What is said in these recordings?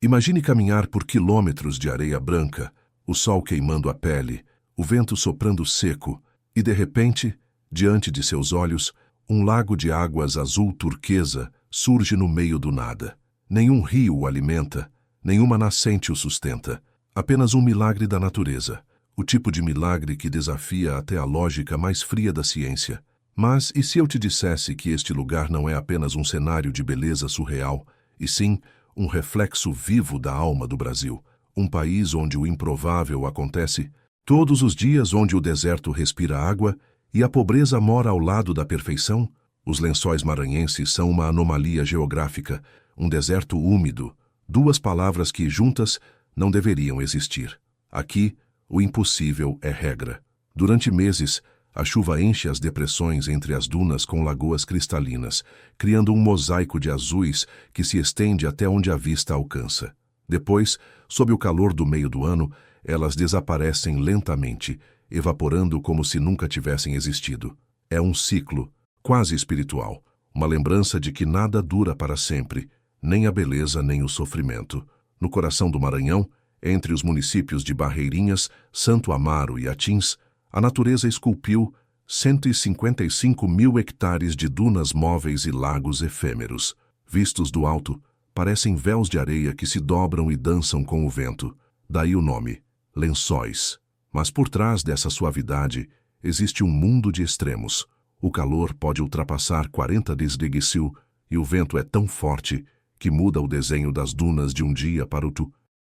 Imagine caminhar por quilômetros de areia branca, o sol queimando a pele, o vento soprando seco, e de repente, diante de seus olhos, um lago de águas azul turquesa surge no meio do nada. Nenhum rio o alimenta, nenhuma nascente o sustenta. Apenas um milagre da natureza. O tipo de milagre que desafia até a lógica mais fria da ciência. Mas e se eu te dissesse que este lugar não é apenas um cenário de beleza surreal, e sim um reflexo vivo da alma do Brasil? Um país onde o improvável acontece todos os dias, onde o deserto respira água e a pobreza mora ao lado da perfeição? Os Lençóis Maranhenses são uma anomalia geográfica, um deserto úmido, duas palavras que, juntas, não deveriam existir. Aqui, o impossível é regra. Durante meses, a chuva enche as depressões entre as dunas com lagoas cristalinas, criando um mosaico de azuis que se estende até onde a vista alcança. Depois, sob o calor do meio do ano, elas desaparecem lentamente, evaporando como se nunca tivessem existido. É um ciclo, quase espiritual, uma lembrança de que nada dura para sempre, nem a beleza nem o sofrimento. No coração do Maranhão, entre os municípios de Barreirinhas, Santo Amaro e Atins, a natureza esculpiu 155 mil hectares de dunas móveis e lagos efêmeros. Vistos do alto, parecem véus de areia que se dobram e dançam com o vento. Daí o nome, Lençóis. Mas por trás dessa suavidade, existe um mundo de extremos. O calor pode ultrapassar 40 degrees Celsius e o vento é tão forte que muda o desenho das dunas de um dia para o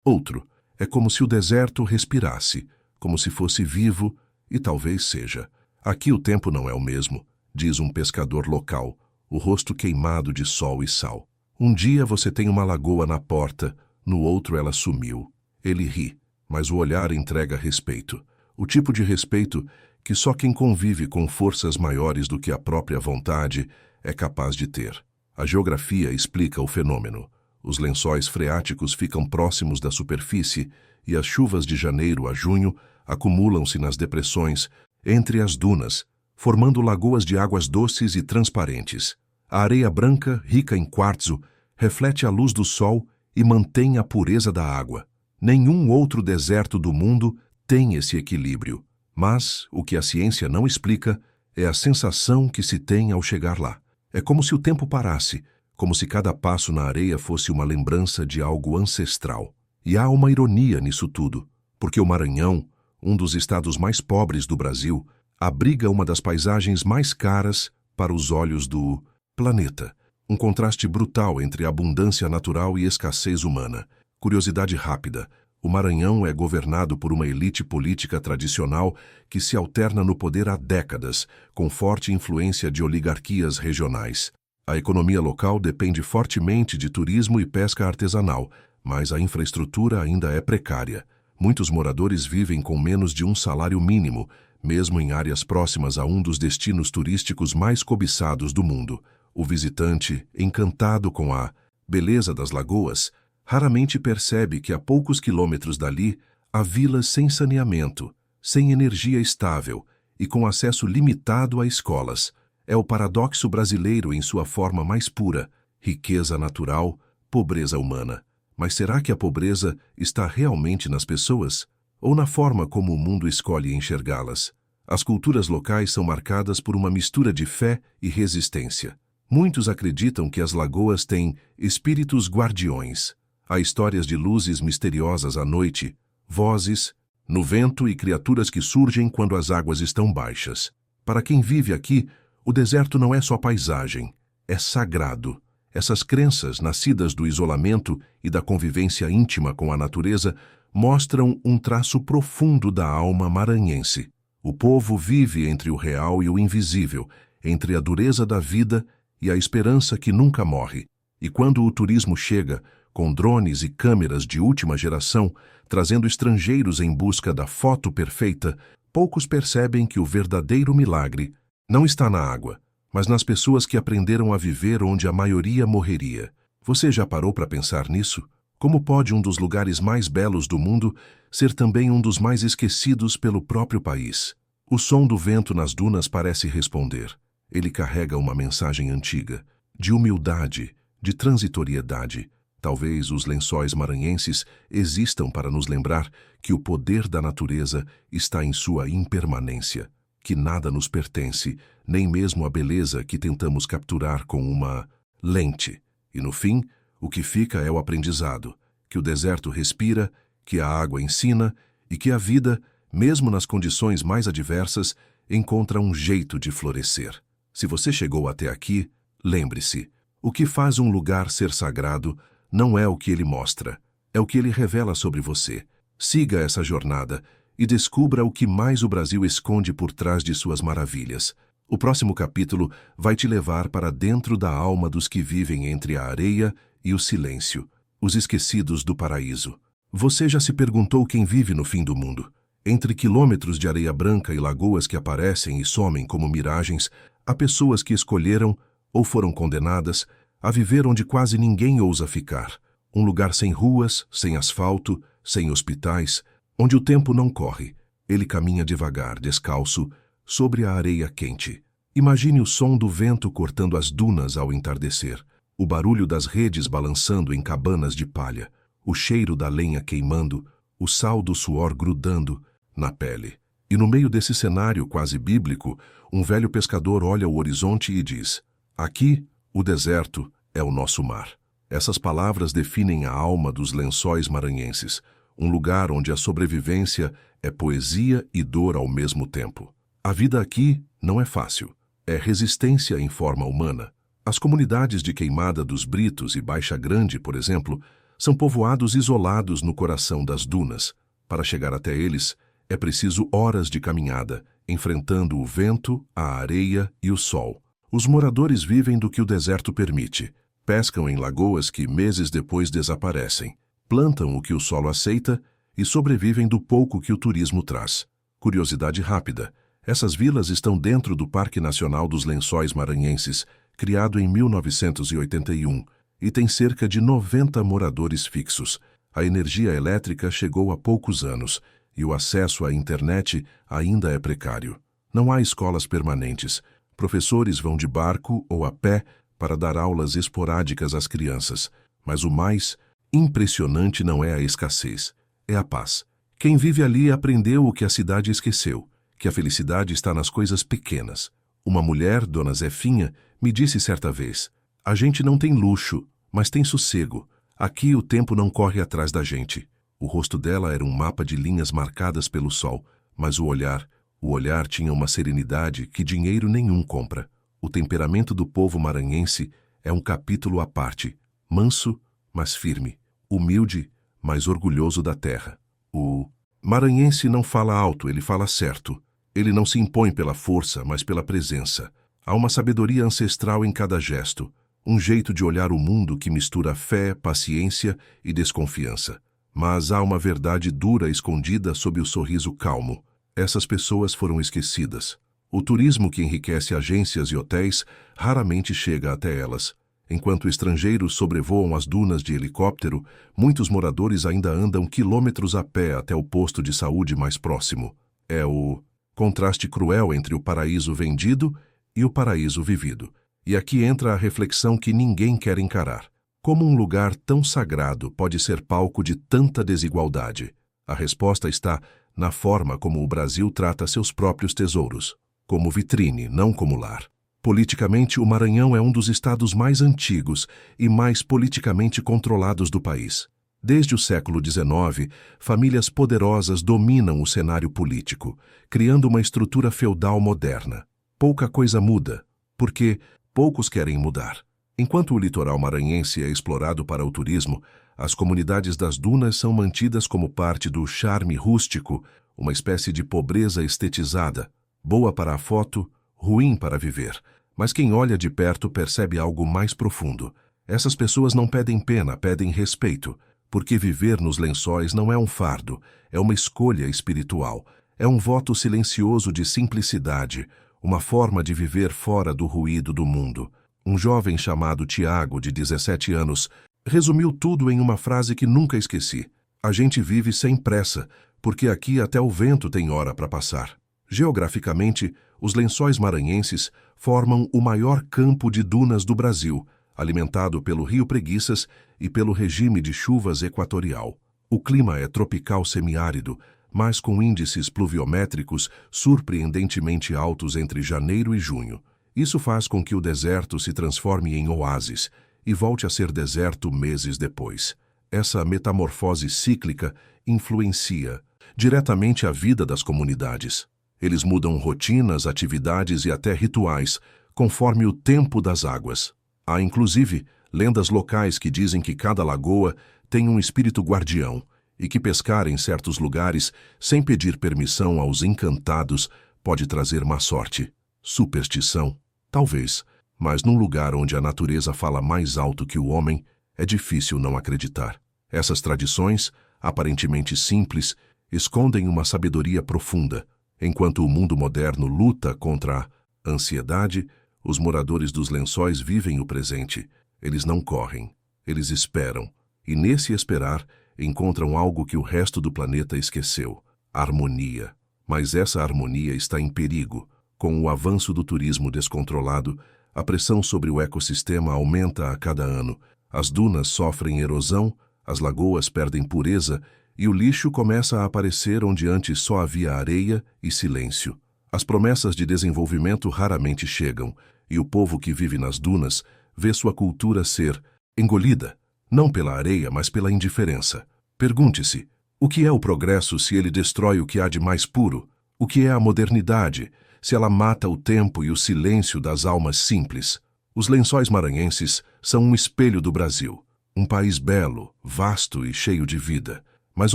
outro. É como se o deserto respirasse, como se fosse vivo, e talvez seja. Aqui o tempo não é o mesmo, diz um pescador local, o rosto queimado de sol e sal. Um dia você tem uma lagoa na porta, no outro ela sumiu. Ele ri, mas o olhar entrega respeito. O tipo de respeito que só quem convive com forças maiores do que a própria vontade é capaz de ter. A geografia explica o fenômeno. Os lençóis freáticos ficam próximos da superfície e as chuvas de janeiro a junho acumulam-se nas depressões entre as dunas, formando lagoas de águas doces e transparentes. A areia branca, rica em quartzo, reflete a luz do sol e mantém a pureza da água. Nenhum outro deserto do mundo tem esse equilíbrio. Mas o que a ciência não explica é a sensação que se tem ao chegar lá. É como se o tempo parasse, como se cada passo na areia fosse uma lembrança de algo ancestral. E há uma ironia nisso tudo, porque o Maranhão, um dos estados mais pobres do Brasil, abriga uma das paisagens mais caras para os olhos do planeta. Um contraste brutal entre abundância natural e escassez humana. Curiosidade rápida: o Maranhão é governado por uma elite política tradicional que se alterna no poder há décadas, com forte influência de oligarquias regionais. A economia local depende fortemente de turismo e pesca artesanal, mas a infraestrutura ainda é precária. Muitos moradores vivem com menos de um salário mínimo, mesmo em áreas próximas a um dos destinos turísticos mais cobiçados do mundo. O visitante, encantado com a beleza das lagoas, raramente percebe que a poucos quilômetros dali há vilas sem saneamento, sem energia estável e com acesso limitado a escolas. É o paradoxo brasileiro em sua forma mais pura: riqueza natural, pobreza humana. Mas será que a pobreza está realmente nas pessoas? Ou na forma como o mundo escolhe enxergá-las? As culturas locais são marcadas por uma mistura de fé e resistência. Muitos acreditam que as lagoas têm espíritos guardiões. Há histórias de luzes misteriosas à noite, vozes no vento e criaturas que surgem quando as águas estão baixas. Para quem vive aqui, o deserto não é só paisagem, é sagrado. Essas crenças, nascidas do isolamento e da convivência íntima com a natureza, mostram um traço profundo da alma maranhense. O povo vive entre o real e o invisível, entre a dureza da vida e a esperança que nunca morre. E quando o turismo chega, com drones e câmeras de última geração, trazendo estrangeiros em busca da foto perfeita, poucos percebem que o verdadeiro milagre não está na água, mas nas pessoas que aprenderam a viver onde a maioria morreria. Você já parou para pensar nisso? Como pode um dos lugares mais belos do mundo ser também um dos mais esquecidos pelo próprio país? O som do vento nas dunas parece responder. Ele carrega uma mensagem antiga, de humildade, de transitoriedade. Talvez os Lençóis Maranhenses existam para nos lembrar que o poder da natureza está em sua impermanência, que nada nos pertence, nem mesmo a beleza que tentamos capturar com uma lente. E no fim, o que fica é o aprendizado, que o deserto respira, que a água ensina e que a vida, mesmo nas condições mais adversas, encontra um jeito de florescer. Se você chegou até aqui, lembre-se, o que faz um lugar ser sagrado não é o que ele mostra, é o que ele revela sobre você. Siga essa jornada e descubra o que mais o Brasil esconde por trás de suas maravilhas. O próximo capítulo vai te levar para dentro da alma dos que vivem entre a areia e o silêncio, os esquecidos do paraíso. Você já se perguntou quem vive no fim do mundo? Entre quilômetros de areia branca e lagoas que aparecem e somem como miragens, há pessoas que escolheram, ou foram condenadas, a viver onde quase ninguém ousa ficar. Um lugar sem ruas, sem asfalto, sem hospitais, onde o tempo não corre. Ele caminha devagar, descalço, sobre a areia quente. Imagine o som do vento cortando as dunas ao entardecer, o barulho das redes balançando em cabanas de palha, o cheiro da lenha queimando, o sal do suor grudando na pele. E no meio desse cenário quase bíblico, um velho pescador olha o horizonte e diz: aqui, o deserto é o nosso mar. Essas palavras definem a alma dos Lençóis Maranhenses, um lugar onde a sobrevivência é poesia e dor ao mesmo tempo. A vida aqui não é fácil, é resistência em forma humana. As comunidades de Queimada dos Britos e Baixa Grande, por exemplo, são povoados isolados no coração das dunas. Para chegar até eles, é preciso horas de caminhada, enfrentando o vento, a areia e o sol. Os moradores vivem do que o deserto permite. Pescam em lagoas que meses depois desaparecem. Plantam o que o solo aceita e sobrevivem do pouco que o turismo traz. Curiosidade rápida: essas vilas estão dentro do Parque Nacional dos Lençóis Maranhenses, criado em 1981, e tem cerca de 90 moradores fixos. A energia elétrica chegou há poucos anos e o acesso à internet ainda é precário. Não há escolas permanentes. Professores vão de barco ou a pé para dar aulas esporádicas às crianças. Mas o mais impressionante não é a escassez, é a paz. Quem vive ali aprendeu o que a cidade esqueceu, que a felicidade está nas coisas pequenas. Uma mulher, Dona Zefinha, me disse certa vez: a gente não tem luxo, mas tem sossego. Aqui o tempo não corre atrás da gente. O rosto dela era um mapa de linhas marcadas pelo sol, mas o olhar tinha uma serenidade que dinheiro nenhum compra. O temperamento do povo maranhense é um capítulo à parte, manso, mas firme, humilde, mas orgulhoso da terra. O maranhense não fala alto, ele fala certo. Ele não se impõe pela força, mas pela presença. Há uma sabedoria ancestral em cada gesto, um jeito de olhar o mundo que mistura fé, paciência e desconfiança. Mas há uma verdade dura escondida sob o sorriso calmo. Essas pessoas foram esquecidas. O turismo que enriquece agências e hotéis raramente chega até elas. Enquanto estrangeiros sobrevoam as dunas de helicóptero, muitos moradores ainda andam quilômetros a pé até o posto de saúde mais próximo. É o contraste cruel entre o paraíso vendido e o paraíso vivido. E aqui entra a reflexão que ninguém quer encarar. Como um lugar tão sagrado pode ser palco de tanta desigualdade? A resposta está na forma como o Brasil trata seus próprios tesouros, como vitrine, não como lar. Politicamente, o Maranhão é um dos estados mais antigos e mais politicamente controlados do país. Desde o século XIX, famílias poderosas dominam o cenário político, criando uma estrutura feudal moderna. Pouca coisa muda, porque poucos querem mudar. Enquanto o litoral maranhense é explorado para o turismo, as comunidades das dunas são mantidas como parte do charme rústico, uma espécie de pobreza estetizada, boa para a foto, ruim para viver. Mas quem olha de perto percebe algo mais profundo. Essas pessoas não pedem pena, pedem respeito, porque viver nos lençóis não é um fardo, é uma escolha espiritual, é um voto silencioso de simplicidade, uma forma de viver fora do ruído do mundo. Um jovem chamado Tiago, de 17 anos, resumiu tudo em uma frase que nunca esqueci: a gente vive sem pressa, porque aqui até o vento tem hora para passar. Geograficamente, os Lençóis Maranhenses formam o maior campo de dunas do Brasil, alimentado pelo rio Preguiças e pelo regime de chuvas equatorial. O clima é tropical semiárido, mas com índices pluviométricos surpreendentemente altos entre janeiro e junho. Isso faz com que o deserto se transforme em oásis e volte a ser deserto meses depois. Essa metamorfose cíclica influencia diretamente a vida das comunidades. Eles mudam rotinas, atividades e até rituais, conforme o tempo das águas. Há, inclusive, lendas locais que dizem que cada lagoa tem um espírito guardião e que pescar em certos lugares, sem pedir permissão aos encantados, pode trazer má sorte. Superstição? Talvez, mas num lugar onde a natureza fala mais alto que o homem, é difícil não acreditar. Essas tradições, aparentemente simples, escondem uma sabedoria profunda. Enquanto o mundo moderno luta contra a ansiedade, os moradores dos Lençóis vivem o presente. Eles não correm, eles esperam. E nesse esperar, encontram algo que o resto do planeta esqueceu: harmonia. Mas essa harmonia está em perigo. Com o avanço do turismo descontrolado, a pressão sobre o ecossistema aumenta a cada ano. As dunas sofrem erosão, as lagoas perdem pureza e o lixo começa a aparecer onde antes só havia areia e silêncio. As promessas de desenvolvimento raramente chegam, e o povo que vive nas dunas vê sua cultura ser engolida, não pela areia, mas pela indiferença. Pergunte-se, o que é o progresso se ele destrói o que há de mais puro? O que é a modernidade se ela mata o tempo e o silêncio das almas simples? Os Lençóis Maranhenses são um espelho do Brasil, um país belo, vasto e cheio de vida, mas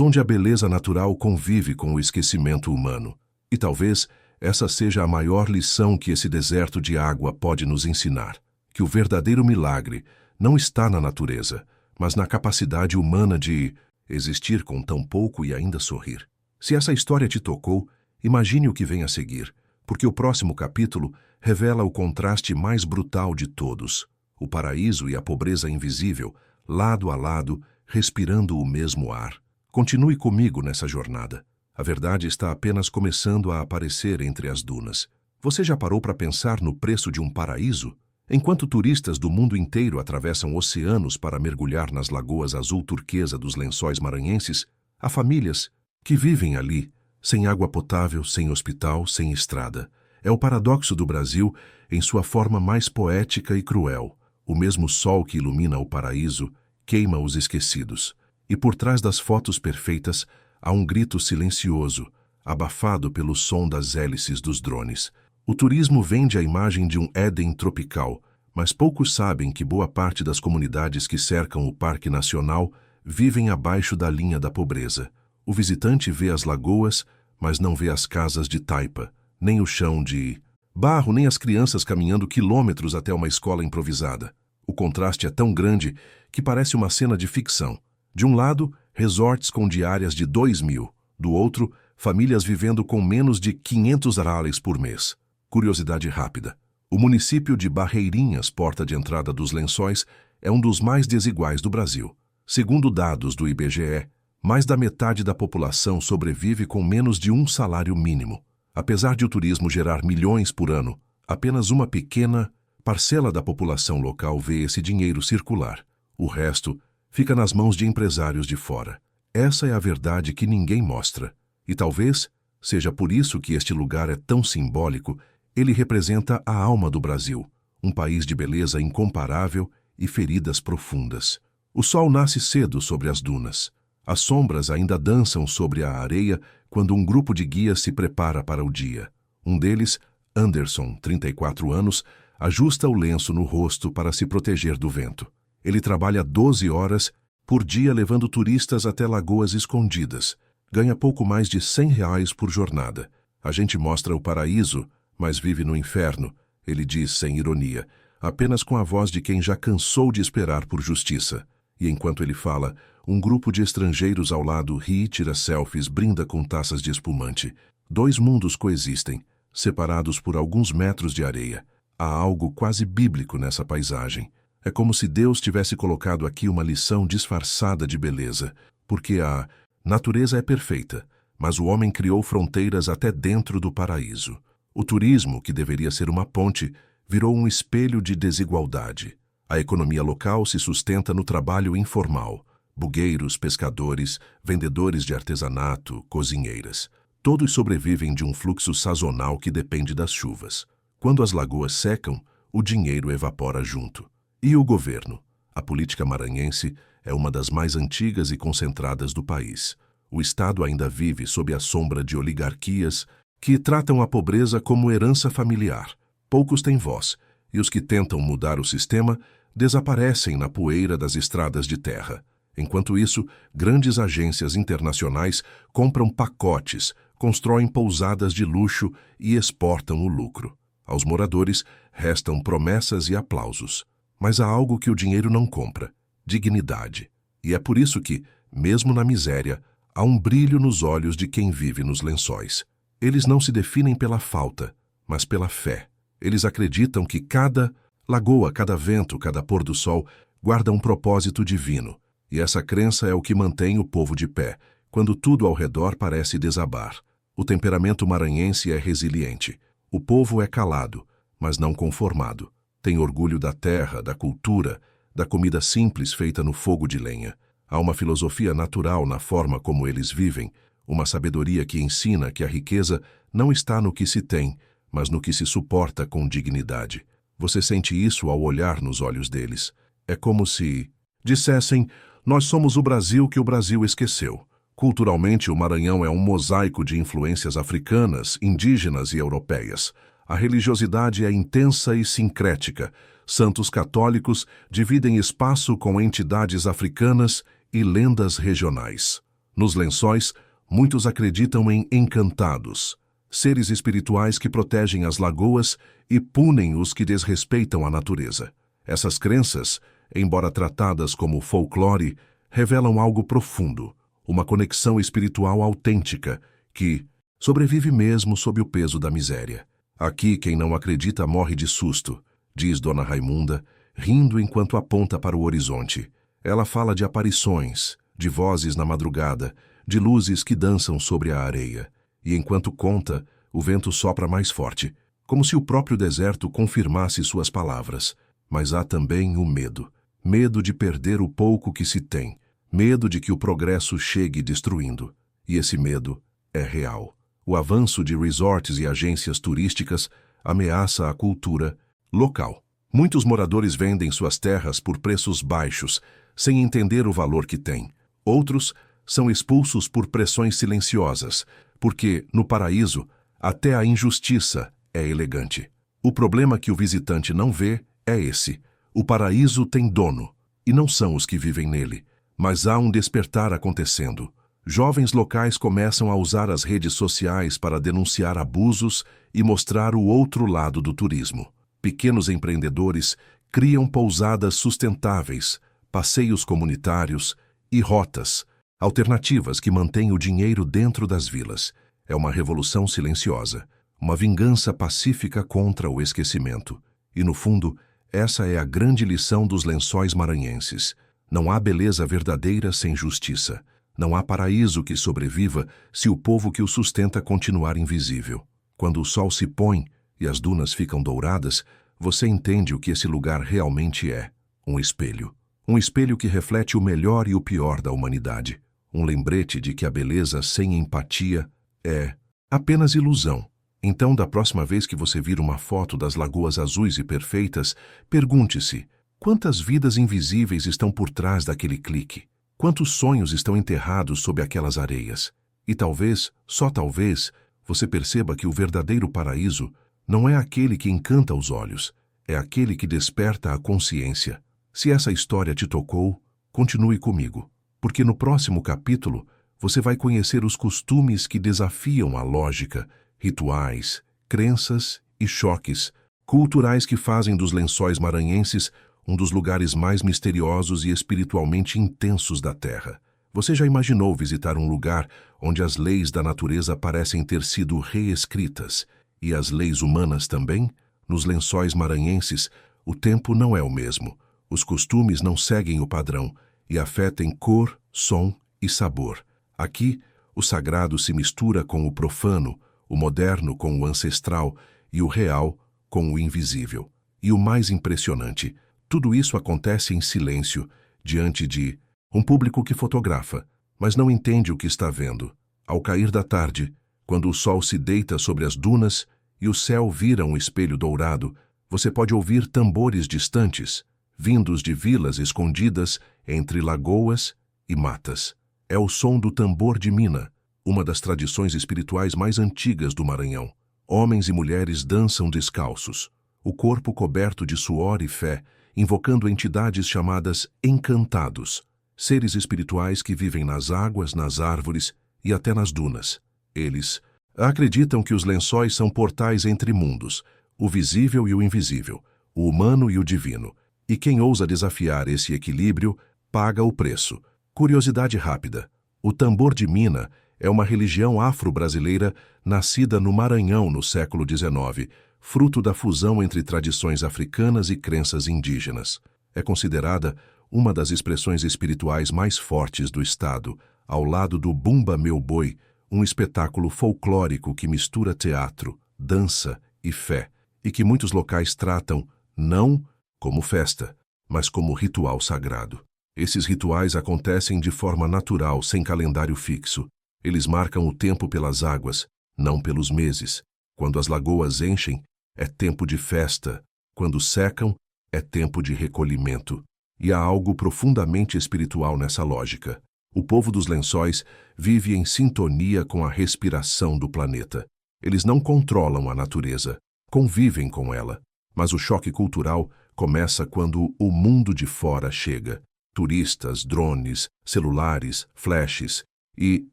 onde a beleza natural convive com o esquecimento humano. E talvez essa seja a maior lição que esse deserto de água pode nos ensinar, que o verdadeiro milagre não está na natureza, mas na capacidade humana de existir com tão pouco e ainda sorrir. Se essa história te tocou, imagine o que vem a seguir, porque o próximo capítulo revela o contraste mais brutal de todos: o paraíso e a pobreza invisível, lado a lado, respirando o mesmo ar. Continue comigo nessa jornada. A verdade está apenas começando a aparecer entre as dunas. Você já parou para pensar no preço de um paraíso? Enquanto turistas do mundo inteiro atravessam oceanos para mergulhar nas lagoas azul turquesa dos Lençóis Maranhenses, há famílias que vivem ali, sem água potável, sem hospital, sem estrada. É o paradoxo do Brasil em sua forma mais poética e cruel. O mesmo sol que ilumina o paraíso queima os esquecidos. E por trás das fotos perfeitas há um grito silencioso, abafado pelo som das hélices dos drones. O turismo vende a imagem de um Éden tropical, mas poucos sabem que boa parte das comunidades que cercam o Parque Nacional vivem abaixo da linha da pobreza. O visitante vê as lagoas, mas não vê as casas de taipa, nem o chão de barro, nem as crianças caminhando quilômetros até uma escola improvisada. O contraste é tão grande que parece uma cena de ficção. De um lado, resorts com diárias de 2.000. Do outro, famílias vivendo com menos de 500 reais por mês. Curiosidade rápida. O município de Barreirinhas, porta de entrada dos Lençóis, é um dos mais desiguais do Brasil. Segundo dados do IBGE, mais da metade da população sobrevive com menos de um salário mínimo. Apesar de o turismo gerar milhões por ano, apenas uma pequena parcela da população local vê esse dinheiro circular. O resto fica nas mãos de empresários de fora. Essa é a verdade que ninguém mostra. E talvez seja por isso que este lugar é tão simbólico. Ele representa a alma do Brasil, um país de beleza incomparável e feridas profundas. O sol nasce cedo sobre as dunas. As sombras ainda dançam sobre a areia quando um grupo de guias se prepara para o dia. Um deles, Anderson, 34 anos, ajusta o lenço no rosto para se proteger do vento. Ele trabalha 12 horas por dia levando turistas até lagoas escondidas. Ganha pouco mais de 100 reais por jornada. A gente mostra o paraíso, mas vive no inferno, ele diz sem ironia, apenas com a voz de quem já cansou de esperar por justiça. E enquanto ele fala, um grupo de estrangeiros ao lado ri, tira selfies, brinda com taças de espumante. Dois mundos coexistem, separados por alguns metros de areia. Há algo quase bíblico nessa paisagem. É como se Deus tivesse colocado aqui uma lição disfarçada de beleza, porque a natureza é perfeita, mas o homem criou fronteiras até dentro do paraíso. O turismo, que deveria ser uma ponte, virou um espelho de desigualdade. A economia local se sustenta no trabalho informal. Bugueiros, pescadores, vendedores de artesanato, cozinheiras. Todos sobrevivem de um fluxo sazonal que depende das chuvas. Quando as lagoas secam, o dinheiro evapora junto. E o governo? A política maranhense é uma das mais antigas e concentradas do país. O Estado ainda vive sob a sombra de oligarquias que tratam a pobreza como herança familiar. Poucos têm voz, e os que tentam mudar o sistema desaparecem na poeira das estradas de terra. Enquanto isso, grandes agências internacionais compram pacotes, constroem pousadas de luxo e exportam o lucro. Aos moradores restam promessas e aplausos. Mas há algo que o dinheiro não compra: dignidade. E é por isso que, mesmo na miséria, há um brilho nos olhos de quem vive nos lençóis. Eles não se definem pela falta, mas pela fé. Eles acreditam que cada lagoa, cada vento, cada pôr do sol guarda um propósito divino. E essa crença é o que mantém o povo de pé, quando tudo ao redor parece desabar. O temperamento maranhense é resiliente. O povo é calado, mas não conformado. Tem orgulho da terra, da cultura, da comida simples feita no fogo de lenha. Há uma filosofia natural na forma como eles vivem, uma sabedoria que ensina que a riqueza não está no que se tem, mas no que se suporta com dignidade. Você sente isso ao olhar nos olhos deles. É como se dissessem: nós somos o Brasil que o Brasil esqueceu. Culturalmente, o Maranhão é um mosaico de influências africanas, indígenas e europeias. A religiosidade é intensa e sincrética. Santos católicos dividem espaço com entidades africanas e lendas regionais. Nos lençóis, muitos acreditam em encantados, seres espirituais que protegem as lagoas e punem os que desrespeitam a natureza. Essas crenças, embora tratadas como folclore, revelam algo profundo, uma conexão espiritual autêntica que sobrevive mesmo sob o peso da miséria. Aqui quem não acredita morre de susto, diz Dona Raimunda, rindo enquanto aponta para o horizonte. Ela fala de aparições, de vozes na madrugada, de luzes que dançam sobre a areia. E enquanto conta, o vento sopra mais forte, como se o próprio deserto confirmasse suas palavras. Mas há também o medo. Medo de perder o pouco que se tem. Medo de que o progresso chegue destruindo. E esse medo é real. O avanço de resorts e agências turísticas ameaça a cultura local. Muitos moradores vendem suas terras por preços baixos, sem entender o valor que têm. Outros são expulsos por pressões silenciosas, porque, no paraíso, até a injustiça é elegante. O problema que o visitante não vê é esse. O paraíso tem dono, e não são os que vivem nele. Mas há um despertar acontecendo. Jovens locais começam a usar as redes sociais para denunciar abusos e mostrar o outro lado do turismo. Pequenos empreendedores criam pousadas sustentáveis, passeios comunitários e rotas, alternativas que mantêm o dinheiro dentro das vilas. É uma revolução silenciosa, uma vingança pacífica contra o esquecimento. E, no fundo, essa é a grande lição dos lençóis maranhenses. Não há beleza verdadeira sem justiça. Não há paraíso que sobreviva se o povo que o sustenta continuar invisível. Quando o sol se põe e as dunas ficam douradas, você entende o que esse lugar realmente é: um espelho. Um espelho que reflete o melhor e o pior da humanidade. Um lembrete de que a beleza sem empatia é apenas ilusão. Então, da próxima vez que você vir uma foto das lagoas azuis e perfeitas, pergunte-se: quantas vidas invisíveis estão por trás daquele clique? Quantos sonhos estão enterrados sob aquelas areias? E talvez, só talvez, você perceba que o verdadeiro paraíso não é aquele que encanta os olhos, é aquele que desperta a consciência. Se essa história te tocou, continue comigo, porque no próximo capítulo você vai conhecer os costumes que desafiam a lógica, rituais, crenças e choques culturais que fazem dos lençóis maranhenses um dos lugares mais misteriosos e espiritualmente intensos da Terra. Você já imaginou visitar um lugar onde as leis da natureza parecem ter sido reescritas, e as leis humanas também? Nos lençóis maranhenses, o tempo não é o mesmo, os costumes não seguem o padrão, e a fé tem cor, som e sabor. Aqui, o sagrado se mistura com o profano, o moderno com o ancestral e o real com o invisível. E o mais impressionante, Tudo isso acontece em silêncio, diante de um público que fotografa, mas não entende o que está vendo. Ao cair da tarde, quando o sol se deita sobre as dunas e o céu vira um espelho dourado, você pode ouvir tambores distantes, vindos de vilas escondidas entre lagoas e matas. É o som do tambor de Mina, uma das tradições espirituais mais antigas do Maranhão. Homens e mulheres dançam descalços, o corpo coberto de suor e fé, invocando entidades chamadas encantados, seres espirituais que vivem nas águas, nas árvores e até nas dunas. Eles acreditam que os lençóis são portais entre mundos, o visível e o invisível, o humano e o divino, e quem ousa desafiar esse equilíbrio paga o preço. Curiosidade rápida: o tambor de Mina é uma religião afro-brasileira nascida no Maranhão no século XIX, fruto da fusão entre tradições africanas e crenças indígenas. É considerada uma das expressões espirituais mais fortes do estado, ao lado do Bumba Meu Boi, um espetáculo folclórico que mistura teatro, dança e fé, e que muitos locais tratam não como festa, mas como ritual sagrado. Esses rituais acontecem de forma natural, sem calendário fixo. Eles marcam o tempo pelas águas, não pelos meses. Quando as lagoas enchem, é tempo de festa. Quando secam, é tempo de recolhimento. E há algo profundamente espiritual nessa lógica. O povo dos lençóis vive em sintonia com a respiração do planeta. Eles não controlam a natureza, convivem com ela. Mas o choque cultural começa quando o mundo de fora chega. Turistas, drones, celulares, flashes e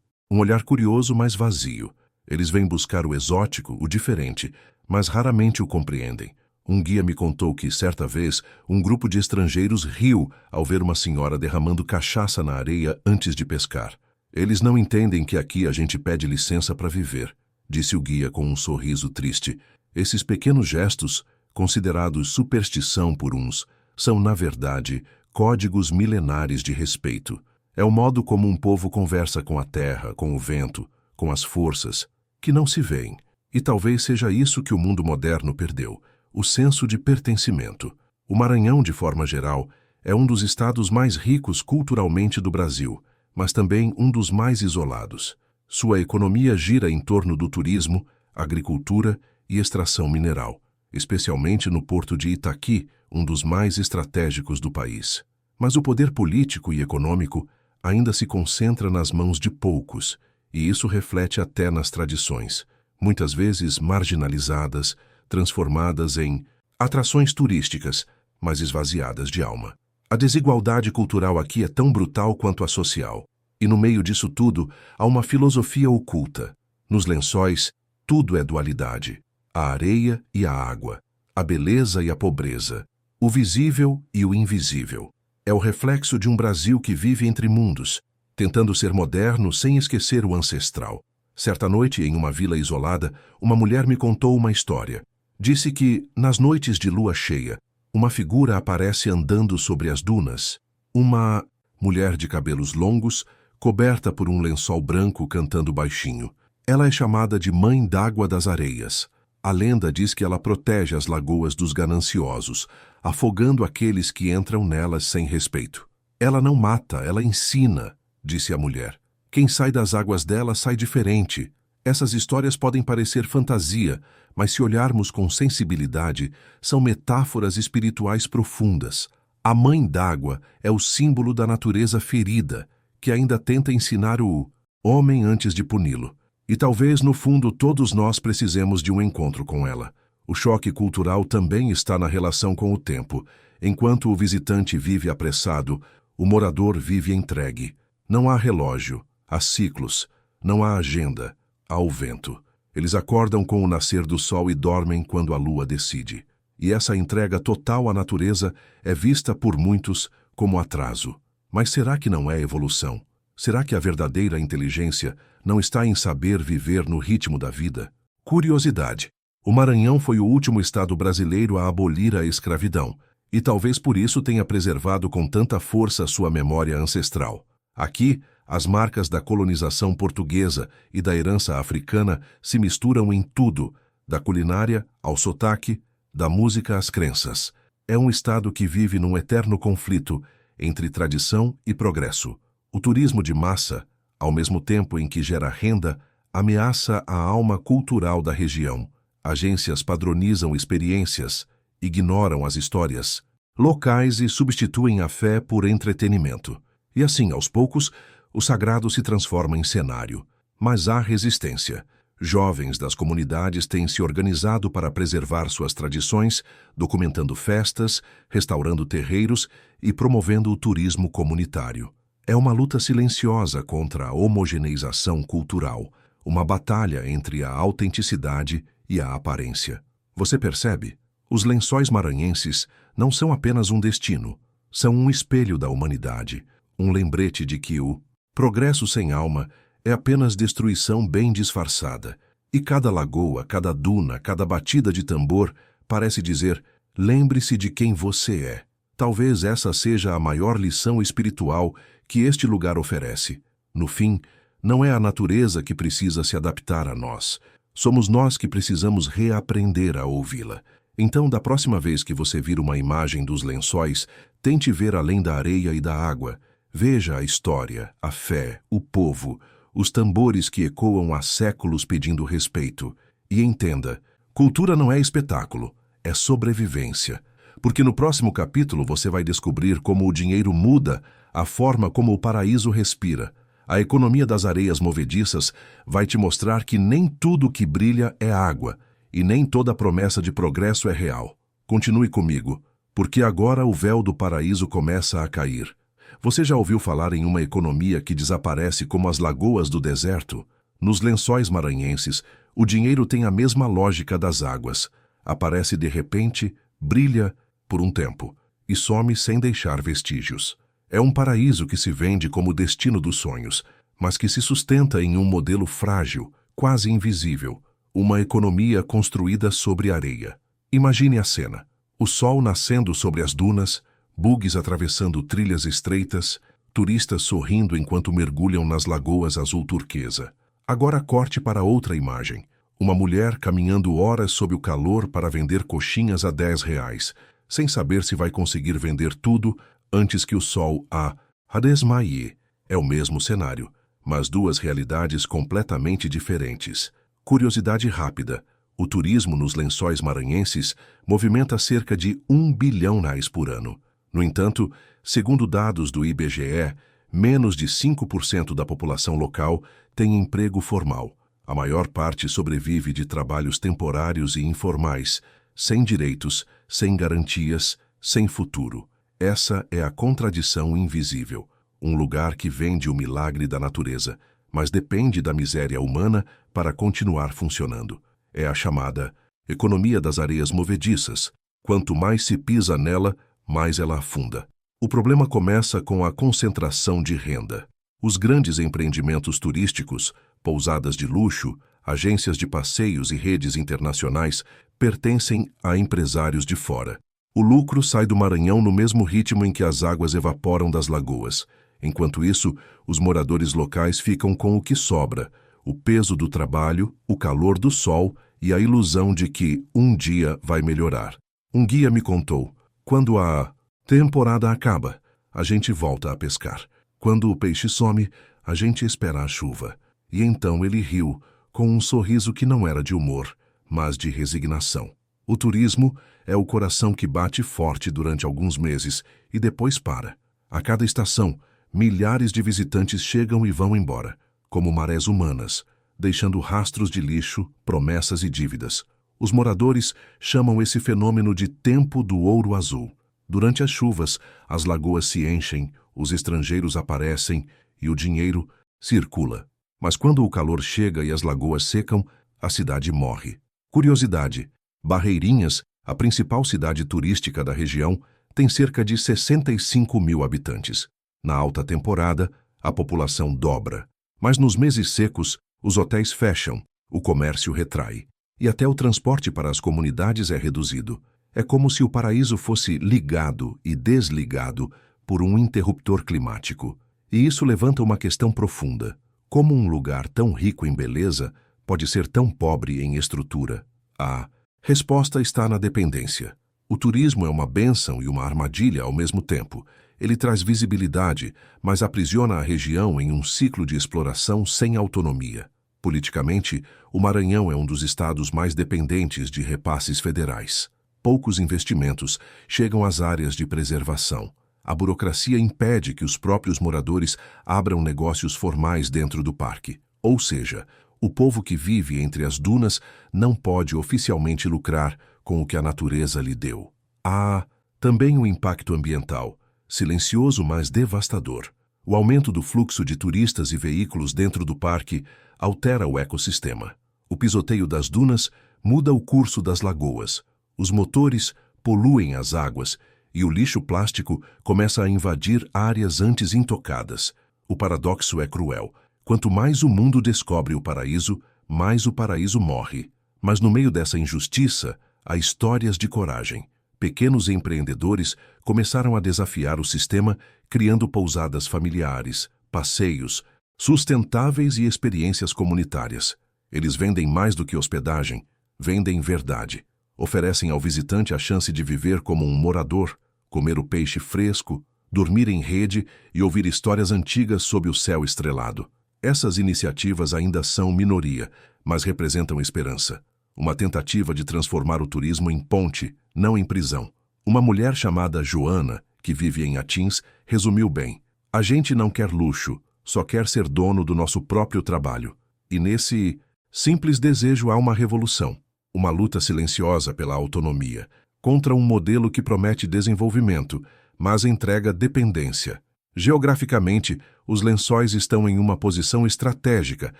um olhar curioso, mas vazio. Eles vêm buscar o exótico, o diferente, mas raramente o compreendem. Um guia me contou que, certa vez, um grupo de estrangeiros riu ao ver uma senhora derramando cachaça na areia antes de pescar. Eles não entendem que aqui a gente pede licença para viver, disse o guia com um sorriso triste. Esses pequenos gestos, considerados superstição por uns, são, na verdade, códigos milenares de respeito. É o modo como um povo conversa com a terra, com o vento, com as forças, que não se veem. E talvez seja isso que o mundo moderno perdeu, o senso de pertencimento. O Maranhão, de forma geral, é um dos estados mais ricos culturalmente do Brasil, mas também um dos mais isolados. Sua economia gira em torno do turismo, agricultura e extração mineral, especialmente no porto de Itaqui, um dos mais estratégicos do país. Mas o poder político e econômico ainda se concentra nas mãos de poucos, e isso reflete até nas tradições, muitas vezes marginalizadas, transformadas em atrações turísticas, mas esvaziadas de alma. A desigualdade cultural aqui é tão brutal quanto a social, e no meio disso tudo há uma filosofia oculta. Nos lençóis, tudo é dualidade: a areia e a água, a beleza e a pobreza, o visível e o invisível. É o reflexo de um Brasil que vive entre mundos, tentando ser moderno sem esquecer o ancestral. Certa noite, em uma vila isolada, uma mulher me contou uma história. Disse que, nas noites de lua cheia, uma figura aparece andando sobre as dunas. Uma mulher de cabelos longos, coberta por um lençol branco, cantando baixinho. Ela é chamada de Mãe d'Água das Areias. A lenda diz que ela protege as lagoas dos gananciosos, afogando aqueles que entram nelas sem respeito. Ela não mata, ela ensina, disse a mulher. Quem sai das águas dela sai diferente. Essas histórias podem parecer fantasia, mas se olharmos com sensibilidade, são metáforas espirituais profundas. A Mãe d'Água é o símbolo da natureza ferida, que ainda tenta ensinar o homem antes de puni-lo. E talvez, no fundo, todos nós precisemos de um encontro com ela. O choque cultural também está na relação com o tempo. Enquanto o visitante vive apressado, o morador vive entregue. Não há relógio, há ciclos, não há agenda, há o vento. Eles acordam com o nascer do sol e dormem quando a lua decide. E essa entrega total à natureza é vista por muitos como atraso. Mas será que não é evolução? Será que a verdadeira inteligência não está em saber viver no ritmo da vida? Curiosidade: o Maranhão foi o último estado brasileiro a abolir a escravidão, e talvez por isso tenha preservado com tanta força sua memória ancestral. Aqui, as marcas da colonização portuguesa e da herança africana se misturam em tudo, da culinária ao sotaque, da música às crenças. É um estado que vive num eterno conflito entre tradição e progresso. O turismo de massa, ao mesmo tempo em que gera renda, ameaça a alma cultural da região. Agências padronizam experiências, ignoram as histórias locais e substituem a fé por entretenimento. E assim, aos poucos, o sagrado se transforma em cenário. Mas há resistência. Jovens das comunidades têm se organizado para preservar suas tradições, documentando festas, restaurando terreiros e promovendo o turismo comunitário. É uma luta silenciosa contra a homogeneização cultural, uma batalha entre a autenticidade e a aparência. Você percebe? Os Lençóis Maranhenses não são apenas um destino, são um espelho da humanidade, um lembrete de que o progresso sem alma é apenas destruição bem disfarçada. E cada lagoa, cada duna, cada batida de tambor parece dizer: lembre-se de quem você é. Talvez essa seja a maior lição espiritual que este lugar oferece. No fim, não é a natureza que precisa se adaptar a nós. Somos nós que precisamos reaprender a ouvi-la. Então, da próxima vez que você vir uma imagem dos lençóis, tente ver além da areia e da água. Veja a história, a fé, o povo, os tambores que ecoam há séculos pedindo respeito. E entenda, cultura não é espetáculo, é sobrevivência. Porque no próximo capítulo você vai descobrir como o dinheiro muda a forma como o paraíso respira. A economia das areias movediças vai te mostrar que nem tudo que brilha é água, e nem toda promessa de progresso é real. Continue comigo, porque agora o véu do paraíso começa a cair. Você já ouviu falar em uma economia que desaparece como as lagoas do deserto? Nos Lençóis Maranhenses, o dinheiro tem a mesma lógica das águas. Aparece de repente, brilha por um tempo e some sem deixar vestígios. É um paraíso que se vende como destino dos sonhos, mas que se sustenta em um modelo frágil, quase invisível, uma economia construída sobre areia. Imagine a cena: o sol nascendo sobre as dunas, bugues atravessando trilhas estreitas, turistas sorrindo enquanto mergulham nas lagoas azul turquesa. Agora corte para outra imagem. Uma mulher caminhando horas sob o calor para vender coxinhas a R$ 10, sem saber se vai conseguir vender tudo antes que o sol a desmaie. É o mesmo cenário, mas duas realidades completamente diferentes. Curiosidade rápida: o turismo nos Lençóis Maranhenses movimenta cerca de R$ 1 bilhão por ano. No entanto, segundo dados do IBGE, menos de 5% da população local tem emprego formal. A maior parte sobrevive de trabalhos temporários e informais, sem direitos, sem garantias, sem futuro. Essa é a contradição invisível. Um lugar que vende o milagre da natureza, mas depende da miséria humana para continuar funcionando. É a chamada economia das areias movediças. Quanto mais se pisa nela, mais ela afunda. O problema começa com a concentração de renda. Os grandes empreendimentos turísticos, pousadas de luxo, agências de passeios e redes internacionais pertencem a empresários de fora. O lucro sai do Maranhão no mesmo ritmo em que as águas evaporam das lagoas. Enquanto isso, os moradores locais ficam com o que sobra: o peso do trabalho, o calor do sol e a ilusão de que um dia vai melhorar. Um guia me contou: quando a temporada acaba, a gente volta a pescar. Quando o peixe some, a gente espera a chuva. E então ele riu, com um sorriso que não era de humor, mas de resignação. O turismo é o coração que bate forte durante alguns meses e depois para. A cada estação, milhares de visitantes chegam e vão embora, como marés humanas, deixando rastros de lixo, promessas e dívidas. Os moradores chamam esse fenômeno de tempo do ouro azul. Durante as chuvas, as lagoas se enchem, os estrangeiros aparecem e o dinheiro circula. Mas quando o calor chega e as lagoas secam, a cidade morre. Curiosidade: Barreirinhas, a principal cidade turística da região, tem cerca de 65 mil habitantes. Na alta temporada, a população dobra. Mas nos meses secos, os hotéis fecham, o comércio retrai. E até o transporte para as comunidades é reduzido. É como se o paraíso fosse ligado e desligado por um interruptor climático. E isso levanta uma questão profunda: como um lugar tão rico em beleza pode ser tão pobre em estrutura? A resposta está na dependência. O turismo é uma bênção e uma armadilha ao mesmo tempo. Ele traz visibilidade, mas aprisiona a região em um ciclo de exploração sem autonomia. Politicamente, o Maranhão é um dos estados mais dependentes de repasses federais. Poucos investimentos chegam às áreas de preservação. A burocracia impede que os próprios moradores abram negócios formais dentro do parque. Ou seja, o povo que vive entre as dunas não pode oficialmente lucrar com o que a natureza lhe deu. Há também o impacto ambiental, silencioso mas devastador. O aumento do fluxo de turistas e veículos dentro do parque altera o ecossistema. O pisoteio das dunas muda o curso das lagoas. Os motores poluem as águas e o lixo plástico começa a invadir áreas antes intocadas. O paradoxo é cruel. Quanto mais o mundo descobre o paraíso, mais o paraíso morre. Mas no meio dessa injustiça, há histórias de coragem. Pequenos empreendedores começaram a desafiar o sistema, criando pousadas familiares, passeios, sustentáveis e experiências comunitárias. Eles vendem mais do que hospedagem, vendem verdade. Oferecem ao visitante a chance de viver como um morador, comer o peixe fresco, dormir em rede e ouvir histórias antigas sob o céu estrelado. Essas iniciativas ainda são minoria, mas representam esperança. Uma tentativa de transformar o turismo em ponte, não em prisão. Uma mulher chamada Joana, que vive em Atins, resumiu bem: a gente não quer luxo, só quer ser dono do nosso próprio trabalho. E nesse simples desejo há uma revolução. Uma luta silenciosa pela autonomia, contra um modelo que promete desenvolvimento, mas entrega dependência. Geograficamente, os Lençóis estão em uma posição estratégica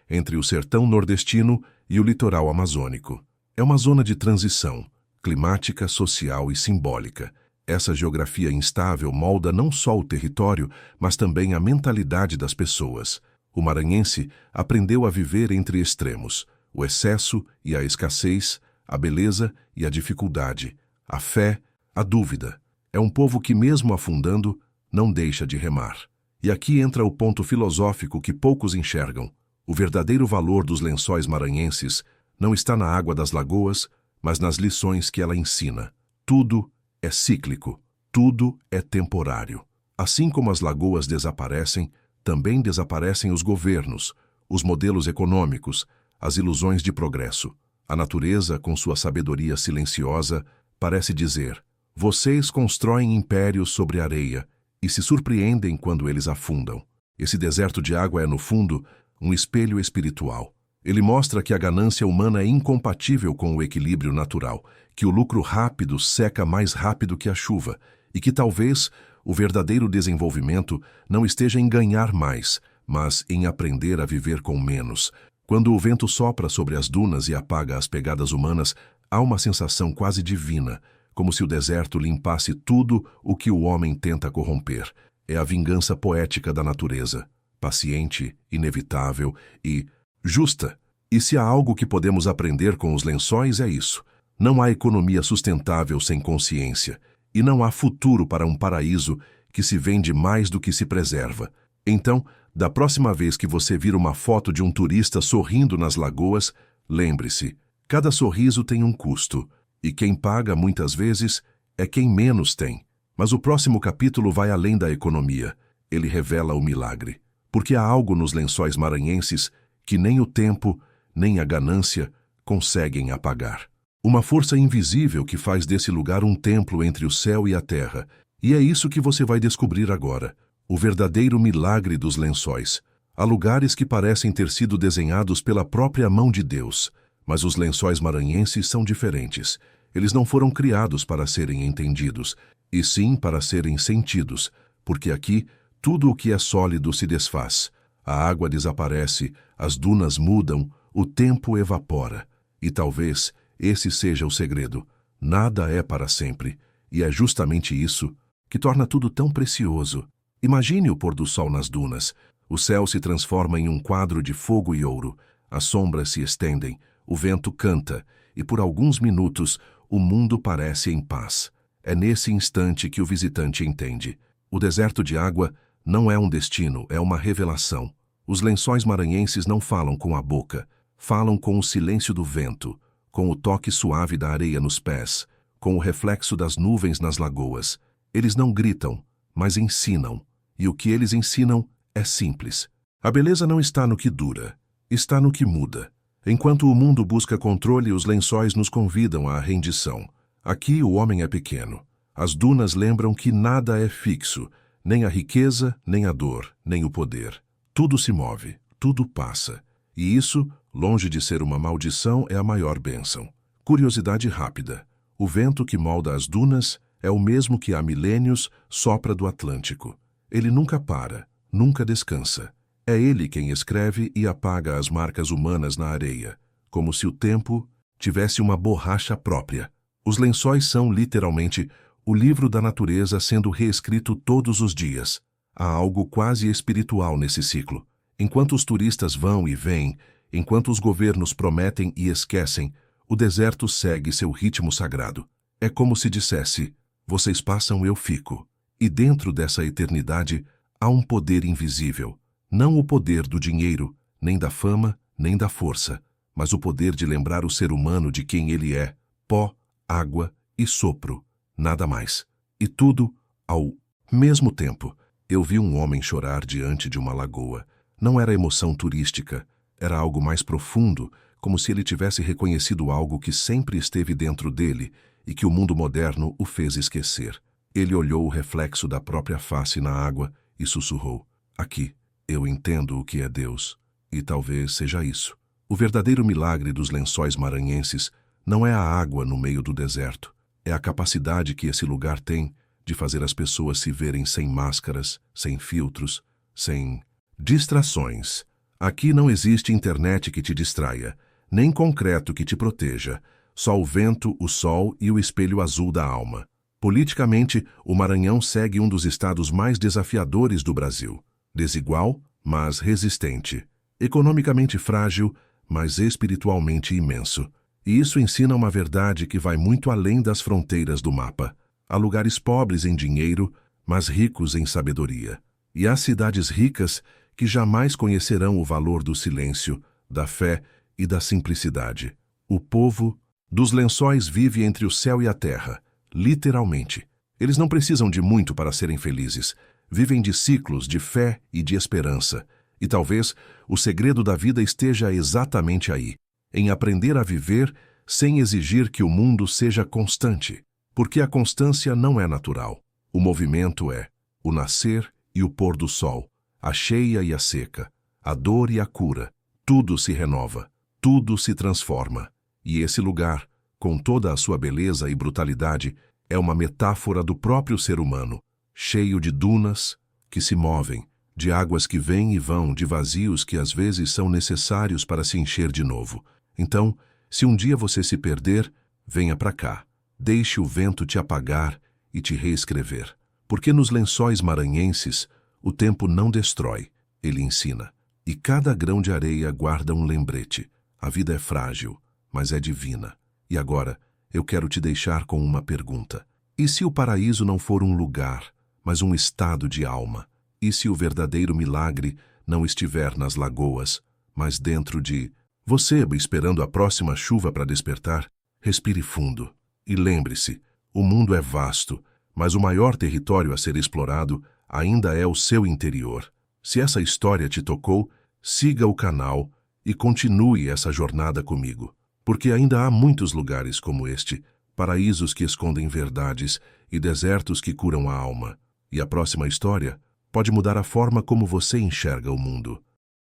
entre o sertão nordestino e o litoral amazônico. É uma zona de transição, climática, social e simbólica. Essa geografia instável molda não só o território, mas também a mentalidade das pessoas. O maranhense aprendeu a viver entre extremos: o excesso e a escassez, a beleza e a dificuldade, a fé, a dúvida. É um povo que, mesmo afundando, não deixa de remar. E aqui entra o ponto filosófico que poucos enxergam. O verdadeiro valor dos Lençóis maranhenses não está na água das lagoas, mas nas lições que ela ensina. Tudo é cíclico, tudo é temporário. Assim como as lagoas desaparecem, também desaparecem os governos, os modelos econômicos, as ilusões de progresso. A natureza, com sua sabedoria silenciosa, parece dizer: vocês constroem impérios sobre areia e se surpreendem quando eles afundam. Esse deserto de água é, no fundo, um espelho espiritual. Ele mostra que a ganância humana é incompatível com o equilíbrio natural, que o lucro rápido seca mais rápido que a chuva e que talvez o verdadeiro desenvolvimento não esteja em ganhar mais, mas em aprender a viver com menos. Quando o vento sopra sobre as dunas e apaga as pegadas humanas, há uma sensação quase divina, como se o deserto limpasse tudo o que o homem tenta corromper. É a vingança poética da natureza, paciente, inevitável e justa. E se há algo que podemos aprender com os Lençóis é isso: não há economia sustentável sem consciência, e não há futuro para um paraíso que se vende mais do que se preserva. Então, da próxima vez que você vir uma foto de um turista sorrindo nas lagoas, lembre-se: cada sorriso tem um custo, e quem paga muitas vezes é quem menos tem. Mas o próximo capítulo vai além da economia. Ele revela o milagre. Porque há algo nos Lençóis maranhenses que nem o tempo, nem a ganância conseguem apagar. Uma força invisível que faz desse lugar um templo entre o céu e a terra. E é isso que você vai descobrir agora: o verdadeiro milagre dos Lençóis. Há lugares que parecem ter sido desenhados pela própria mão de Deus, mas os Lençóis maranhenses são diferentes. Eles não foram criados para serem entendidos, e sim para serem sentidos, porque aqui tudo o que é sólido se desfaz. A água desaparece, as dunas mudam, o tempo evapora. E talvez esse seja o segredo: nada é para sempre, e é justamente isso que torna tudo tão precioso. Imagine o pôr do sol nas dunas. O céu se transforma em um quadro de fogo e ouro, as sombras se estendem, o vento canta, e por alguns minutos o mundo parece em paz. É nesse instante que o visitante entende: o deserto de água não é um destino, é uma revelação. Os Lençóis maranhenses não falam com a boca, falam com o silêncio do vento, com o toque suave da areia nos pés, com o reflexo das nuvens nas lagoas. Eles não gritam, mas ensinam. E o que eles ensinam é simples. A beleza não está no que dura, está no que muda. Enquanto o mundo busca controle, os lençóis nos convidam à rendição. Aqui o homem é pequeno. As dunas lembram que nada é fixo, nem a riqueza, nem a dor, nem o poder. Tudo se move, tudo passa. E isso, longe de ser uma maldição, é a maior bênção. Curiosidade rápida. O vento que molda as dunas é o mesmo que há milênios sopra do Atlântico. Ele nunca para, nunca descansa. É ele quem escreve e apaga as marcas humanas na areia, como se o tempo tivesse uma borracha própria. Os lençóis são, literalmente, o livro da natureza sendo reescrito todos os dias. Há algo quase espiritual nesse ciclo. Enquanto os turistas vão e vêm, enquanto os governos prometem e esquecem, o deserto segue seu ritmo sagrado. É como se dissesse, vocês passam, eu fico. E dentro dessa eternidade há um poder invisível. Não o poder do dinheiro, nem da fama, nem da força, mas o poder de lembrar o ser humano de quem ele é, pó, água e sopro, nada mais. E tudo ao mesmo tempo. Eu vi um homem chorar diante de uma lagoa. Não era emoção turística, era algo mais profundo, como se ele tivesse reconhecido algo que sempre esteve dentro dele e que o mundo moderno o fez esquecer. Ele olhou o reflexo da própria face na água e sussurrou, aqui. Eu entendo o que é Deus, e talvez seja isso. O verdadeiro milagre dos lençóis maranhenses não é a água no meio do deserto, é a capacidade que esse lugar tem de fazer as pessoas se verem sem máscaras, sem filtros, sem distrações. Aqui não existe internet que te distraia, nem concreto que te proteja, só o vento, o sol e o espelho azul da alma. Politicamente, o Maranhão segue um dos estados mais desafiadores do Brasil. Desigual, mas resistente. Economicamente frágil, mas espiritualmente imenso. E isso ensina uma verdade que vai muito além das fronteiras do mapa. Há lugares pobres em dinheiro, mas ricos em sabedoria. E há cidades ricas que jamais conhecerão o valor do silêncio, da fé e da simplicidade. O povo dos lençóis vive entre o céu e a terra, literalmente. Eles não precisam de muito para serem felizes. Vivem de ciclos de fé e de esperança. E talvez o segredo da vida esteja exatamente aí, em aprender a viver sem exigir que o mundo seja constante. Porque a constância não é natural. O movimento é o nascer e o pôr do sol, a cheia e a seca, a dor e a cura. Tudo se renova, tudo se transforma. E esse lugar, com toda a sua beleza e brutalidade, é uma metáfora do próprio ser humano, cheio de dunas que se movem, de águas que vêm e vão, de vazios que às vezes são necessários para se encher de novo. Então, se um dia você se perder, venha para cá. Deixe o vento te apagar e te reescrever. Porque nos lençóis maranhenses, o tempo não destrói, ele ensina. E cada grão de areia guarda um lembrete. A vida é frágil, mas é divina. E agora, eu quero te deixar com uma pergunta. E se o paraíso não for um lugar, mas um estado de alma? E se o verdadeiro milagre não estiver nas lagoas, mas dentro de você, esperando a próxima chuva para despertar? Respire fundo e lembre-se, o mundo é vasto, mas o maior território a ser explorado ainda é o seu interior. Se essa história te tocou, siga o canal e continue essa jornada comigo, porque ainda há muitos lugares como este, paraísos que escondem verdades e desertos que curam a alma. E a próxima história pode mudar a forma como você enxerga o mundo.